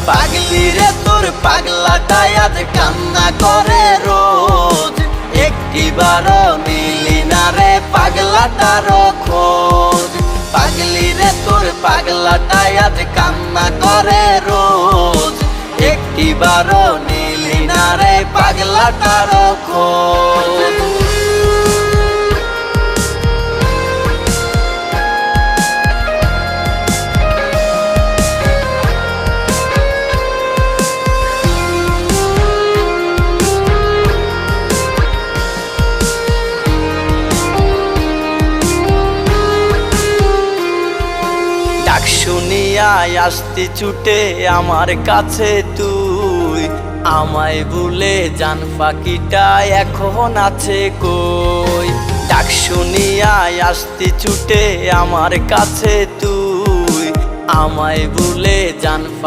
পাগলি রে তোর পাগলাটাই আজ কান্না করে রোজ, একটিবারও মিলি না রে পাগলাটারও খোঁজ। পাগলি রে তোর পাগলাটাই আজ কান্না করে রোজ, একটিবারও মিলি না রে পাগলাটারও খোঁজ। ডাক শুনিয়া আসতি ছুটে আমার কাছে তুই, আমায় ভুলে জান পাখিটা এখন আছে কই। ডাক শুনিয়া আসতি ছুটে আমার কাছে তুই, আমায় ভুলে জান